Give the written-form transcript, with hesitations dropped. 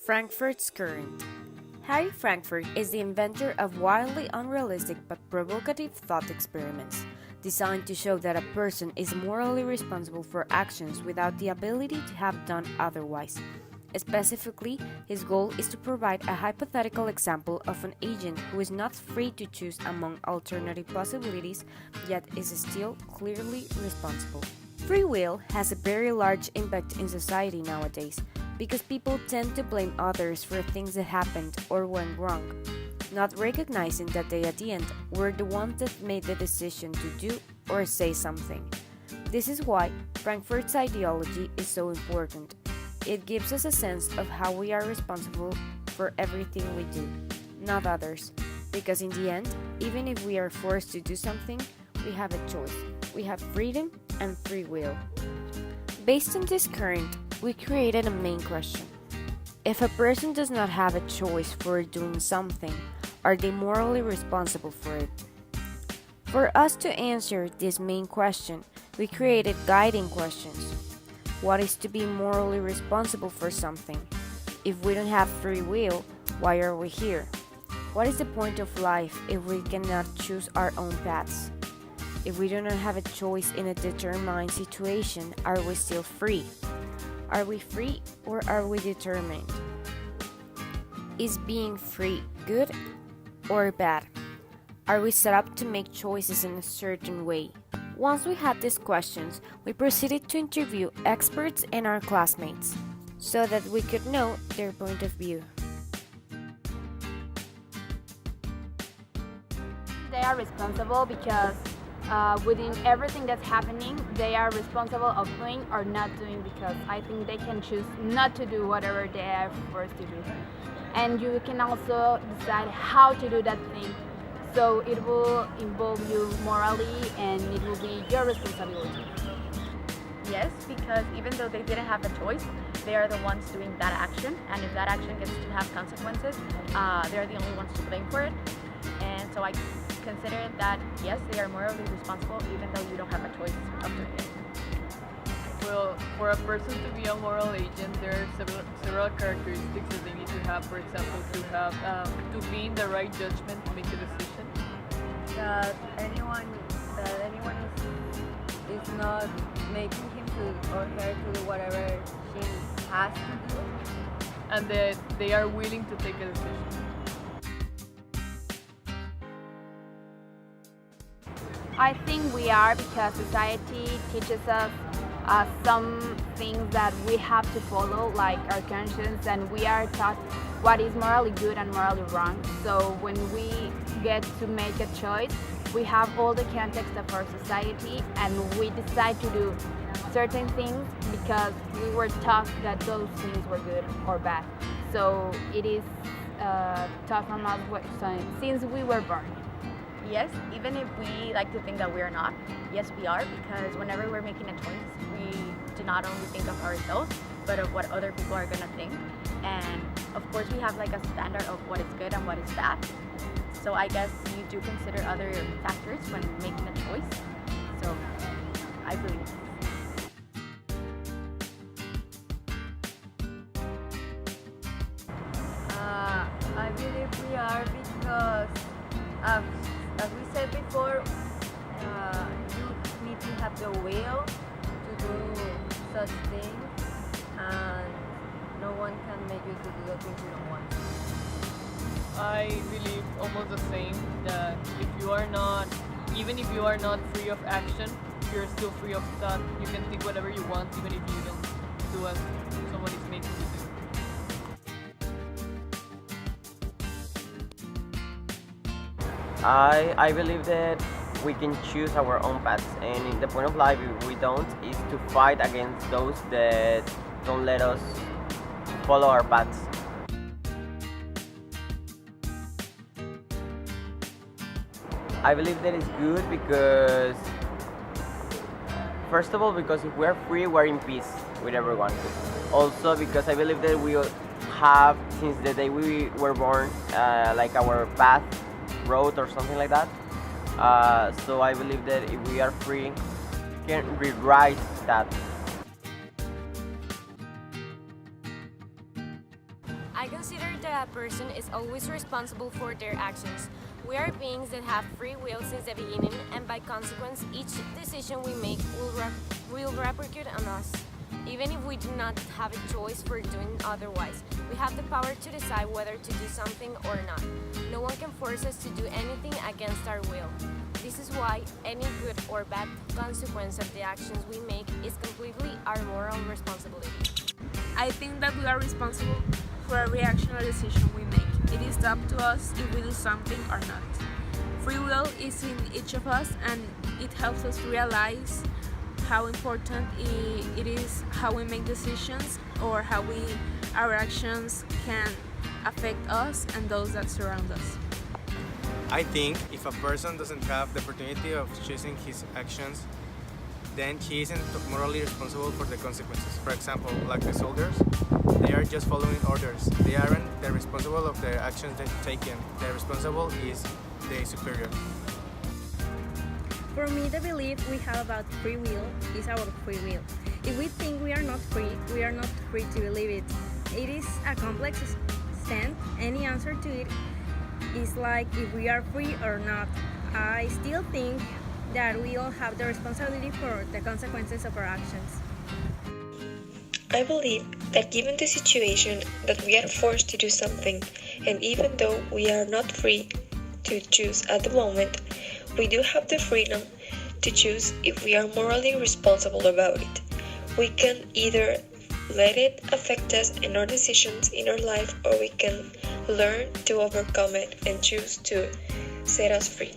Frankfurt's current. Harry Frankfurt is the inventor of wildly unrealistic but provocative thought experiments, designed to show that a person is morally responsible for actions without the ability to have done otherwise. Specifically, his goal is to provide a hypothetical example of an agent who is not free to choose among alternative possibilities, yet is still clearly responsible. Free will has a very large impact in society nowadays, because people tend to blame others for things that happened or went wrong, not recognizing that they at the end were the ones that made the decision to do or say something. This is why Frankfurt's ideology is so important. It gives us a sense of how we are responsible for everything we do, not others, because in the end, even if we are forced to do something, we have a choice. We have freedom and free will. Based on this current, we created a main question. If a person does not have a choice for doing something, are they morally responsible for it? For us to answer this main question, we created guiding questions. What is to be morally responsible for something? If we don't have free will, why are we here? What is the point of life if we cannot choose our own paths? If we do not have a choice in a determined situation, are we still free? Are we free or are we determined? Is being free good or bad? Are we set up to make choices in a certain way? Once we had these questions, we proceeded to interview experts and our classmates so that we could know their point of view. They are responsible because within everything that's happening, they are responsible of doing or not doing, because I think they can choose not to do whatever they are forced to do. And you can also decide how to do that thing. So it will involve you morally and it will be your responsibility. Yes, because even though they didn't have a choice, they are the ones doing that action, and if that action gets to have consequences, they're the only ones to blame for it. And so I consider that, yes, they are morally responsible even though you don't have a choice of doing it. Well, for a person to be a moral agent, there are several characteristics that they need to have. For example, to be in the right judgment to make a decision. That anyone is not making him to or her to do whatever she has to do. And that they are willing to take a decision. I think we are, because society teaches us some things that we have to follow, like our conscience, and we are taught what is morally good and morally wrong. So when we get to make a choice, we have all the context of our society and we decide to do certain things because we were taught that those things were good or bad. So it is taught from us since we were born. Yes, even if we like to think that we're not, yes we are, because whenever we're making a choice, we do not only think of ourselves, but of what other people are going to think. And of course we have like a standard of what is good and what is bad. So I guess you do consider other factors when making a choice. So I believe. I believe we are because, as we said before, you need to have the will to do such things, and no one can make you to do the things you don't want. I believe almost the same, that even if you are not free of action, you're still free of thought. You can think whatever you want, even if you don't do what someone is making you do. I believe that we can choose our own paths, and the point of life, if we don't, is to fight against those that don't let us follow our paths. I believe that is good because, first of all, because if we're free, we're in peace with everyone. Also because I believe that we have, since the day we were born, like our path, road or something like that. So I believe that if we are free, we can rewrite that. I consider that a person is always responsible for their actions. We are beings that have free will since the beginning, and by consequence, each decision we make will repercute on us. Even if we do not have a choice for doing otherwise, we have the power to decide whether to do something or not. No one can force us to do anything against our will. This is why any good or bad consequence of the actions we make is completely our moral responsibility. I think that we are responsible for every action or decision we make. It is up to us if we do something or not. Free will is in each of us, and it helps us realize how important it is how we make decisions, or how our actions can affect us and those that surround us. I think if a person doesn't have the opportunity of choosing his actions, then he isn't morally responsible for the consequences. For example, like the soldiers, they are just following orders. They aren't the responsible of the actions they've taken. The responsible is the superior. For me, the belief we have about free will is our free will. If we think we are not free, we are not free to believe it. It is a complex stand. Any answer to it is like if we are free or not. I still think that we all have the responsibility for the consequences of our actions. I believe that given the situation that we are forced to do something, and even though we are not free to choose at the moment, we do have the freedom to choose if we are morally responsible about it. We can either let it affect us and our decisions in our life, or we can learn to overcome it and choose to set us free.